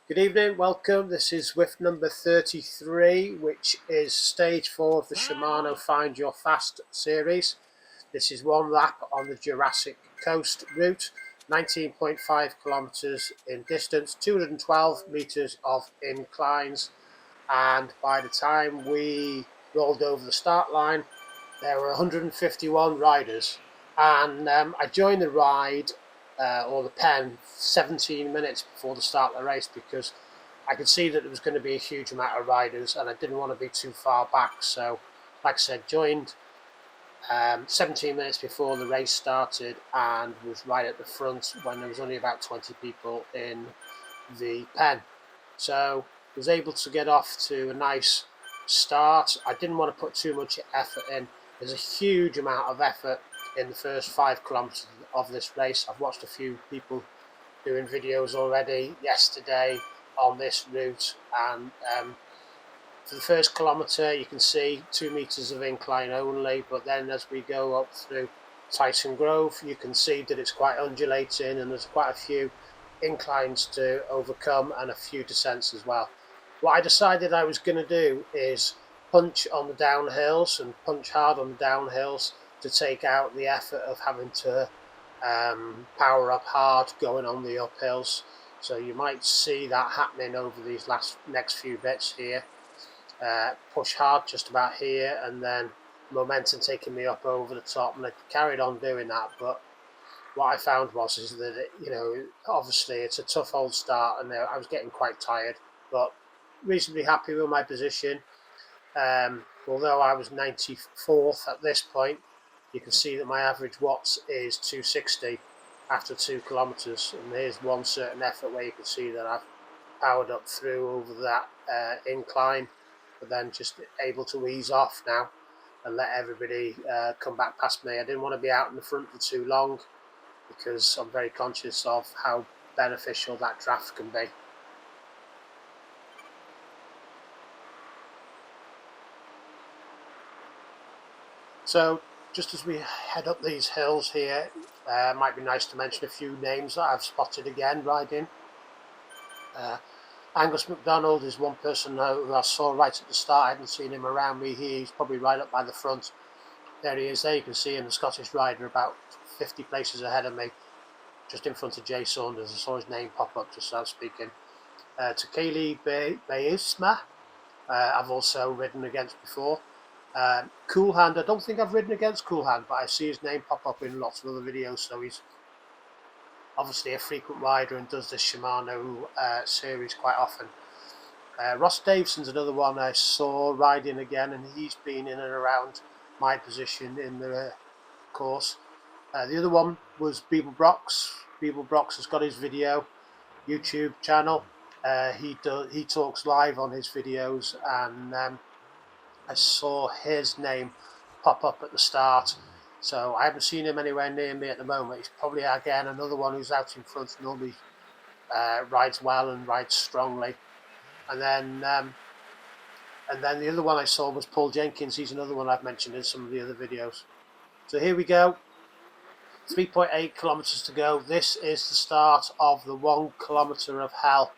Good evening, welcome. This is Zwift number 33, which is stage 4 of the Shimano-Find Your Fast series. This is one lap on the Jurassic Coast route, 19.5 kilometres in distance, 212 metres of inclines, and by the time we rolled over the start line, there were 151 riders, and I joined the ride or the pen 17 minutes before the start of the race because I could see that there was going to be a huge amount of riders and I didn't want to be too far back. So, like I said, joined 17 minutes before the race started and was right at the front when there was only about 20 people in the pen. So was able to get off to a nice start. I didn't want to put too much effort in. There's a huge amount of effort in the first 5 kilometres of this race. I've watched a few people doing videos already yesterday on this route, and for the first kilometre you can see 2 metres of incline only, but then as we go up through Tyson Grove you can see that it's quite undulating and there's quite a few inclines to overcome and a few descents as well. What I decided I was going to do is punch on the downhills and punch hard on the downhills to take out the effort of having to power up hard going on the uphills. So you might see that happening over these next few bits here. Push hard just about here, and then momentum taking me up over the top, and I carried on doing that. But what I found is that obviously it's a tough old start, and I was getting quite tired, but reasonably happy with my position. Although I was 94th at this point, you can see that my average watts is 260 after 2 kilometres, and here's one certain effort where you can see that I've powered up through over that incline, but then just able to ease off now and let everybody come back past me. I didn't want to be out in the front for too long because I'm very conscious of how beneficial that draft can be. So just as we head up these hills here, might be nice to mention a few names that I've spotted again riding. Angus MacDonald is one person who I saw right at the start. I hadn't seen him around me here. He's probably right up by the front. There he is there. You can see him, the Scottish rider, about 50 places ahead of me, just in front of Jay Saunders. I saw his name pop up just as I was speaking. To Kaylee Baisma, I've also ridden against before. Cool Hand, I don't think I've ridden against Cool Hand, but I see his name pop up in lots of other videos, so he's obviously a frequent rider and does this Shimano series quite often. Ross Davison's another one I saw riding again, and he's been in and around my position in the course. The other one was Beeble Brox. Beeble Brox has got his video YouTube channel. He talks live on his videos, and I saw his name pop up at the start. So I haven't seen him anywhere near me at the moment. He's probably again another one who's out in front, normally rides well and rides strongly. And then the other one I saw was Paul Jenkins. He's another one I've mentioned in some of the other videos. So here we go. 3.8 kilometres to go. This is the start of the 1 kilometre of hell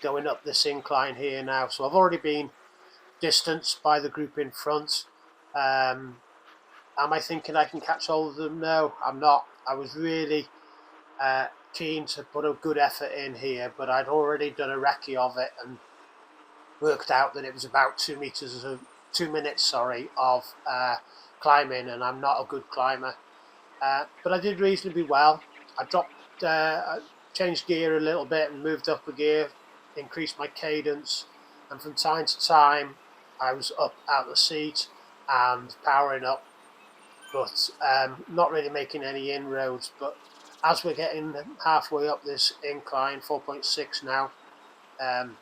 going up this incline here now. So I've already been distanced by the group in front. Am I thinking I can catch all of them? No, I'm not. I was really keen to put a good effort in here, but I'd already done a recce of it and worked out that it was about 2 minutes of climbing, and I'm not a good climber. But I did reasonably well. I changed gear a little bit and moved up a gear, increased my cadence, and from time to time I was up out the seat and powering up, but not really making any inroads. But as we're getting halfway up this incline, 4.6 now, I'm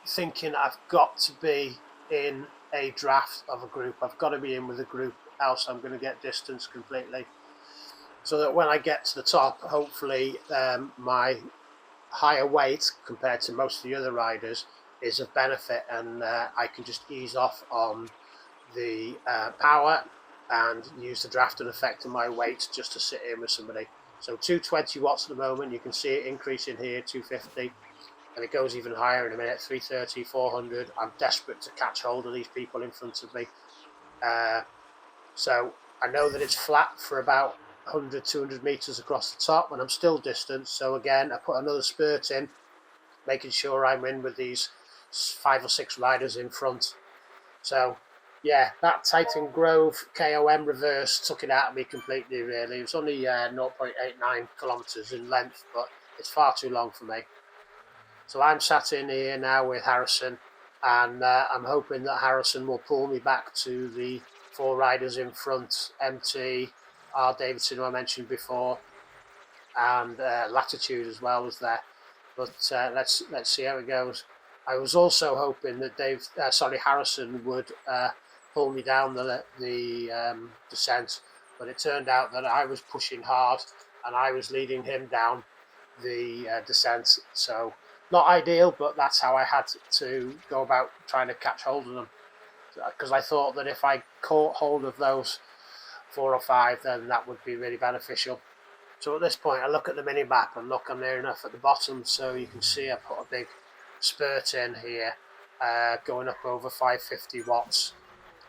thinking I've got to be in a draft of a group. I've got to be in with a group, else I'm going to get distanced completely. So that when I get to the top, hopefully my higher weight compared to most of the other riders is of benefit, and I can just ease off on the power and use the drafting effect of my weight just to sit in with somebody. So 220 watts at the moment. You can see it increasing here, 250, and it goes even higher in a minute, 330, 400. I'm desperate to catch hold of these people in front of me. So I know that it's flat for about 100, 200 meters across the top, and I'm still distant. So again, I put another spurt in, making sure I'm in with these 5 or 6 riders in front. So yeah, that Titan Grove KOM reverse took it out of me completely, really. It was only 0.89 kilometers in length, but it's far too long for me. So I'm sat in here now with Harrison, and I'm hoping that Harrison will pull me back to the 4 riders in front, MT, R. Davidson, who I mentioned before, and Latitude as well was there. But let's see how it goes. I was also hoping that Harrison would pull me down the descent, but it turned out that I was pushing hard and I was leading him down the descent. So not ideal, but that's how I had to go about trying to catch hold of them, because I thought that if I caught hold of those 4 or 5, then that would be really beneficial. So at this point, I look at the mini map and look, I'm near enough at the bottom, so you can see I put a big spurt in here, going up over 550 watts,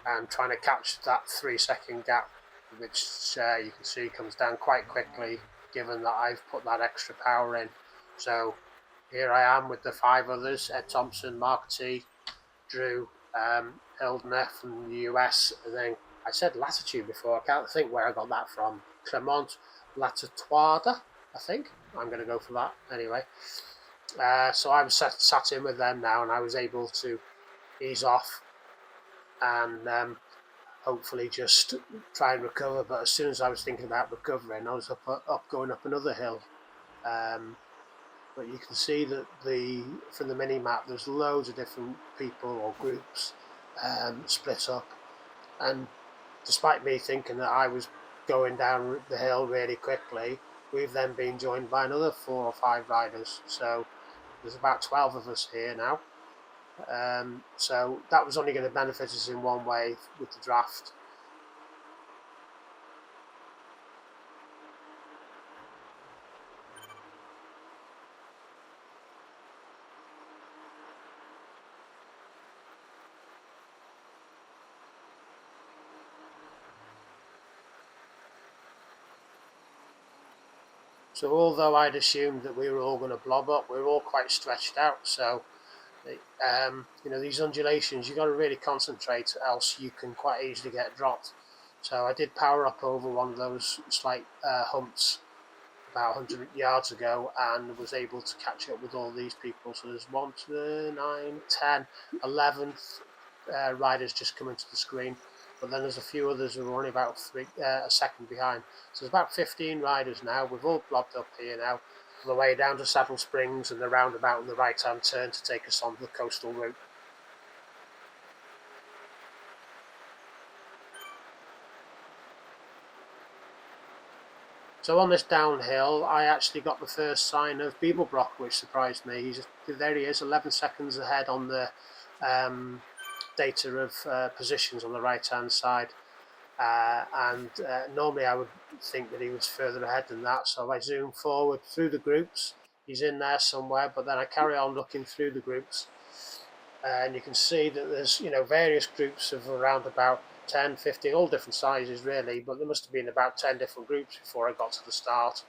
and trying to catch that 3-second gap, which you can see comes down quite quickly, given that I've put that extra power in. So here I am with the 5 others: Ed Thompson, Mark T, Drew, Hildner from the US, and then I said Latitude before. I can't think where I got that from. Clermont Latituada, I think. I'm going to go for that anyway. So I'm sat in with them now, and I was able to ease off and hopefully just try and recover. But as soon as I was thinking about recovering, I was up going up another hill. But you can see that from the mini map, there's loads of different people or groups split up, and despite me thinking that I was going down the hill really quickly, we've then been joined by another 4 or 5 riders. So there's about 12 of us here now. So that was only going to benefit us in one way with the draft. So although I'd assumed that we were all going to blob up, we were all quite stretched out. So these undulations, you've got to really concentrate, else you can quite easily get dropped. So I did power up over one of those slight humps about 100 yards ago, and was able to catch up with all these people. So there's 1, 2, 9, 10, 11 riders just coming to the screen, but then there's a few others who are only about a second behind. So there's about 15 riders now. We've all blobbed up here now, on the way down to Saddle Springs and the roundabout and the right-hand turn to take us on the coastal route. So on this downhill, I actually got the first sign of Beeblebrock, which surprised me. There he is, 11 seconds ahead on the data of positions on the right-hand side. Normally I would think that he was further ahead than that, so I zoom forward through the groups. He's in there somewhere, but then I carry on looking through the groups, and you can see that there's various groups of around about 10, 15, all different sizes really, but there must have been about 10 different groups before I got to the start.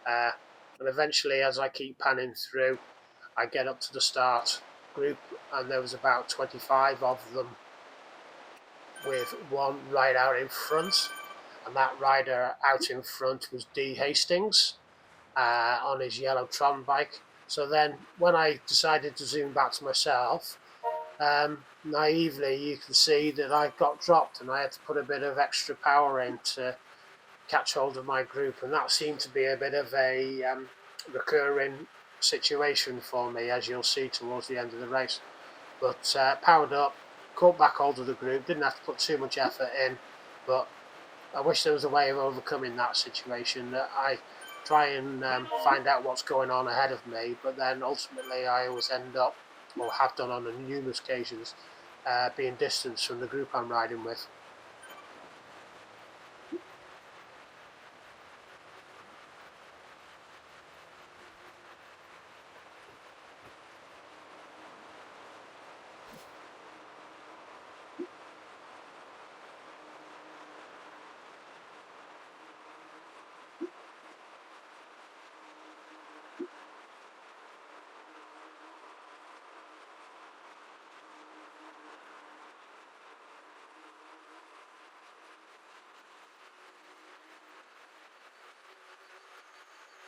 And eventually, as I keep panning through, I get up to the start group, and there was about 25 of them, with one right out in front, and that rider out in front was D. Hastings on his yellow Tron bike. So then when I decided to zoom back to myself, naively you can see that I got dropped, and I had to put a bit of extra power in to catch hold of my group, and that seemed to be a bit of a recurring situation for me, as you'll see towards the end of the race. But powered up, caught back hold of the group, didn't have to put too much effort in, but I wish there was a way of overcoming that situation, that I try and find out what's going on ahead of me, but then ultimately I always end up, or have done on numerous occasions, being distanced from the group I'm riding with.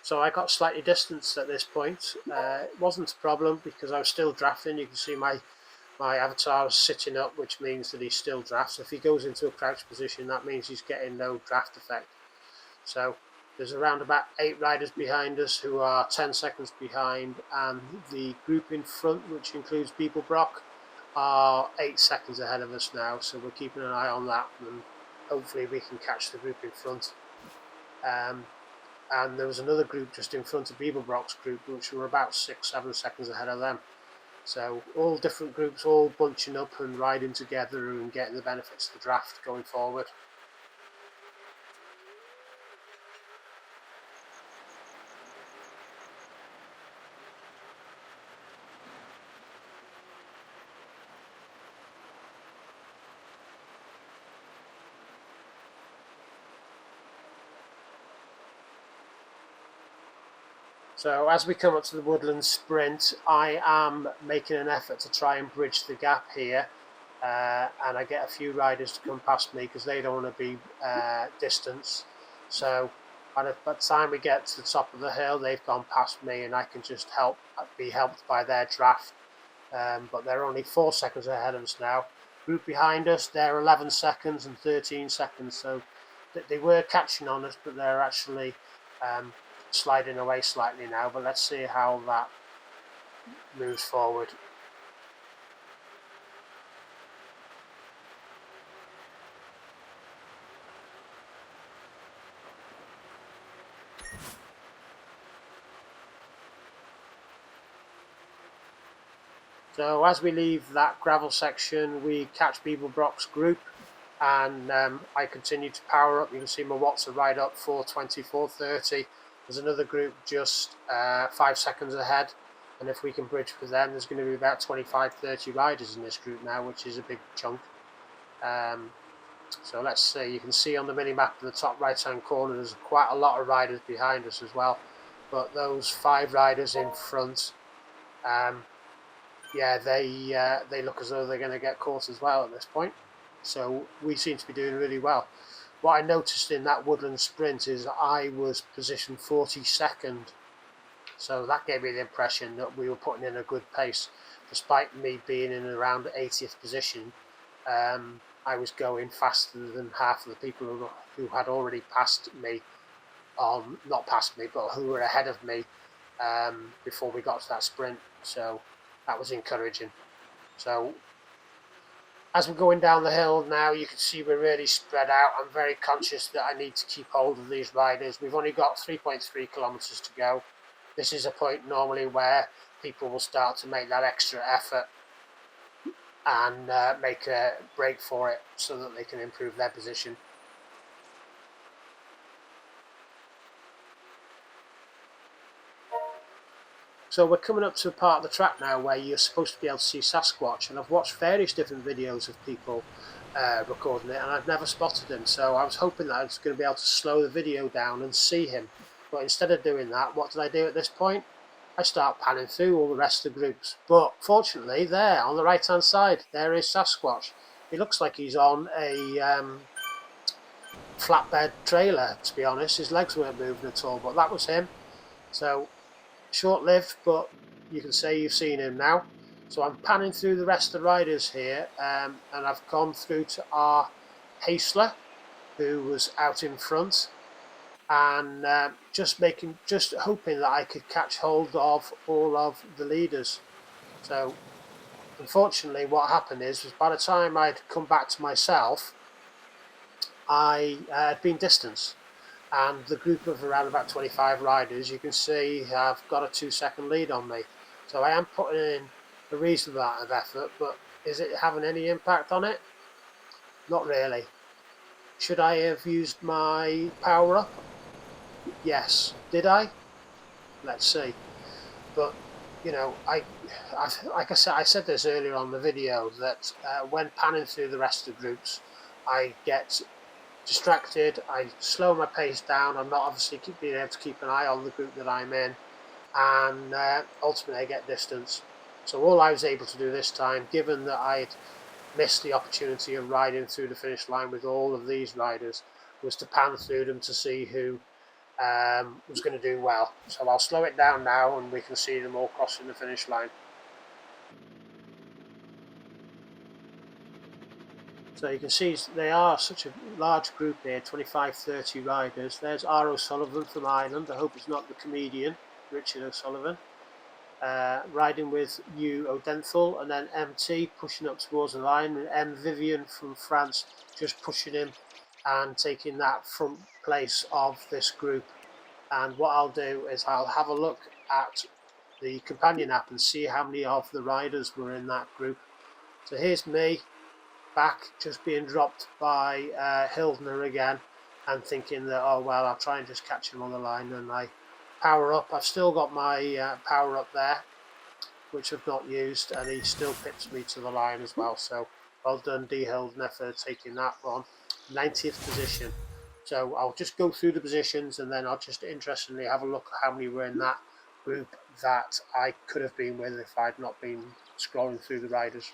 So I got slightly distanced at this point. It wasn't a problem because I was still drafting. You can see my avatar is sitting up, which means that he still drafts. If he goes into a crouch position, that means he's getting no draft effect. So there's around about 8 riders behind us who are 10 seconds behind, and the group in front, which includes Beeblebrock, are 8 seconds ahead of us now. So we're keeping an eye on that, and hopefully we can catch the group in front. And there was another group just in front of Beeblebrock's group, which were about 6-7 seconds ahead of them. So all different groups all bunching up and riding together and getting the benefits of the draft going forward. So as we come up to the woodland sprint, I am making an effort to try and bridge the gap here. And I get a few riders to come past me because they don't want to be distance. So by the time we get to the top of the hill, they've gone past me, and I can just be helped by their draft. But they're only 4 seconds ahead of us now. Group behind us, they're 11 seconds and 13 seconds. So they were catching on us, but they're actually sliding away slightly now. But let's see how that moves forward. So as we leave that gravel section, we catch Beeblebrock's group, and I continue to power up. You can see my watts are right up, 420, 430. There's another group just 5 seconds ahead, and if we can bridge with them, there's going to be about 25, 30 riders in this group now, which is a big chunk. So let's see, you can see on the mini-map in the top right-hand corner, there's quite a lot of riders behind us as well. But those 5 riders in front, yeah, they look as though they're going to get caught as well at this point. So we seem to be doing really well. What I noticed in that woodland sprint is I was positioned 42nd. So that gave me the impression that we were putting in a good pace. Despite me being in around the 80th position, I was going faster than half of the people who had already passed me, not passed me, but who were ahead of me before we got to that sprint. So that was encouraging. So as we're going down the hill now, you can see we're really spread out. I'm very conscious that I need to keep hold of these riders. We've only got 3.3 kilometers to go. This is a point normally where people will start to make that extra effort and make a break for it so that they can improve their position. So we're coming up to a part of the track now where you're supposed to be able to see Sasquatch, and I've watched various different videos of people recording it, and I've never spotted him. So I was hoping that I was going to be able to slow the video down and see him. But instead of doing that, what did I do at this point? I start panning through all the rest of the groups. But fortunately, there on the right-hand side, there is Sasquatch. He looks like he's on a flatbed trailer, to be honest. His legs weren't moving at all, but that was him. So short-lived, but you can say you've seen him now. So I'm panning through the rest of the riders here, and I've gone through to our Haisler, who was out in front, and just hoping that I could catch hold of all of the leaders. So unfortunately, what happened was by the time I'd come back to myself, I had been distanced. And the group of around about 25 riders, you can see, have got a 2-second lead on me. So I am putting in a reasonable amount of effort, but is it having any impact on it? Not really. Should I have used my power up? Yes. Did I? Let's see. But you know, like I said this earlier on the video, that when panning through the rest of the groups, I get distracted, I slow my pace down. I'm not obviously being able to keep an eye on the group that I'm in, and ultimately I get distance. So all I was able to do this time, given that I'd missed the opportunity of riding through the finish line with all of these riders, was to pan through them to see who was going to do well. So I'll slow it down now and we can see them all crossing the finish line. So you can see they are such a large group here, 25-30 riders. There's R. O'Sullivan from Ireland. I hope it's not the comedian, Richard O'Sullivan. Riding with U. Odenthal, and then MT pushing up towards the line, and M. Vivian from France just pushing him and taking that front place of this group. And what I'll do is I'll have a look at the companion app and see how many of the riders were in that group. So here's me back, just being dropped by Hildner again, and thinking that, oh well, I'll try and just catch him on the line, and I power up. I've still got my power up there, which I've not used, and he still pips me to the line as well. So well done, D. Hildner, for taking that one. 90th position. So I'll just go through the positions, and then I'll just interestingly have a look at how many were in that group that I could have been with if I'd not been scrolling through the riders.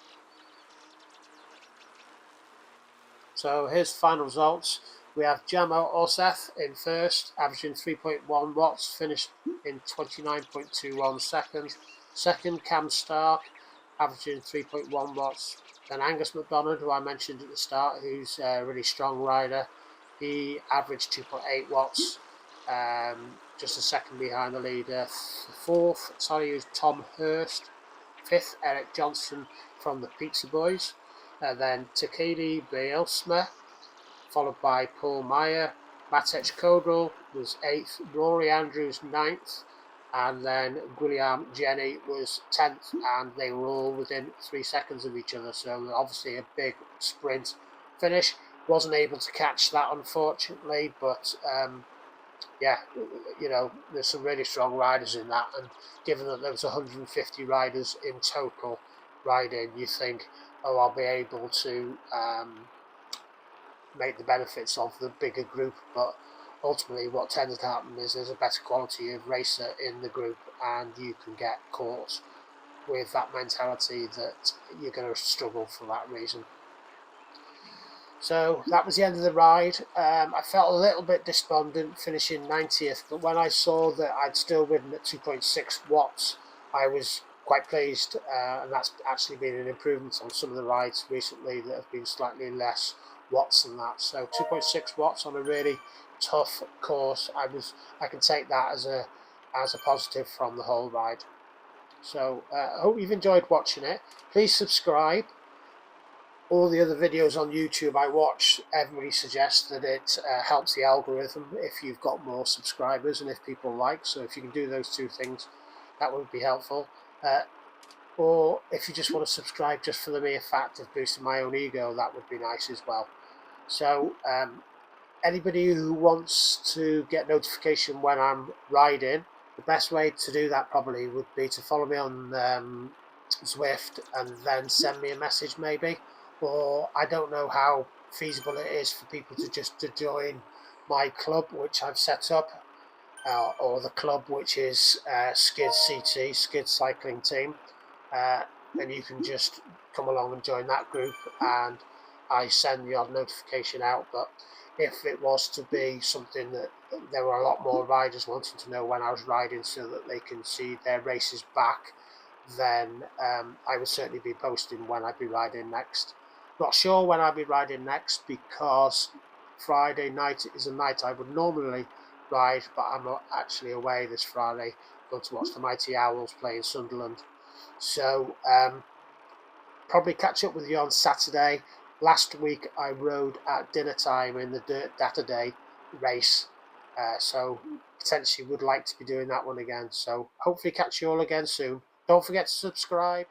So here's the final results. We have Jamo Orseth in first, averaging 3.1 watts, finished in 29.21 seconds. Second, Cam Stark, averaging 3.1 watts. Then Angus McDonald, who I mentioned at the start, who's a really strong rider, he averaged 2.8 watts, just a second behind the leader. Fourth, was Tom Hurst. Fifth, Eric Johnson from the Pizza Boys. Then Takedi Bielsma, followed by Paul Meyer. Matej Kodrel was 8th, Rory Andrews 9th, and then Guillaume Jenny was 10th, and they were all within 3 seconds of each other, so obviously a big sprint finish. Wasn't able to catch that, unfortunately, but yeah, you know, there's some really strong riders in that, and given that there was 150 riders in total riding, you think, oh, I'll be able to make the benefits of the bigger group, but ultimately what tends to happen is there's a better quality of racer in the group, and you can get caught with that mentality that you're going to struggle for that reason. So that was the end of the ride. I felt a little bit despondent finishing 90th, but when I saw that I'd still ridden at 2.6 watts, I was quite pleased, and that's actually been an improvement on some of the rides recently that have been slightly less watts than that. So 2.6 watts on a really tough course, I can take that as a positive from the whole ride. So I hope you've enjoyed watching it. Please subscribe. All the other videos on YouTube I watch, everybody suggests that it helps the algorithm if you've got more subscribers and if people like. So if you can do those two things, that would be helpful. Or if you just want to subscribe just for the mere fact of boosting my own ego, that would be nice as well. So anybody who wants to get notification when I'm riding, the best way to do that probably would be to follow me on Zwift and then send me a message maybe. Or I don't know how feasible it is for people to join my club, which I've set up, or the club, which is Skids CT, Skids Cycling Team. And you can just come along and join that group, and I send the odd notification out. But if it was to be something that there were a lot more riders wanting to know when I was riding so that they can see their races back, then I would certainly be posting when I'd be riding next. Not sure when I'll be riding next, because Friday night is a night I would normally ride, but I'm not actually away this Friday. Going to watch the Mighty Owls play in Sunderland. So probably catch up with you on Saturday. Last week I rode at dinner time in the Dirt Data Day race, so potentially would like to be doing that one again. So hopefully catch you all again soon. Don't forget to subscribe.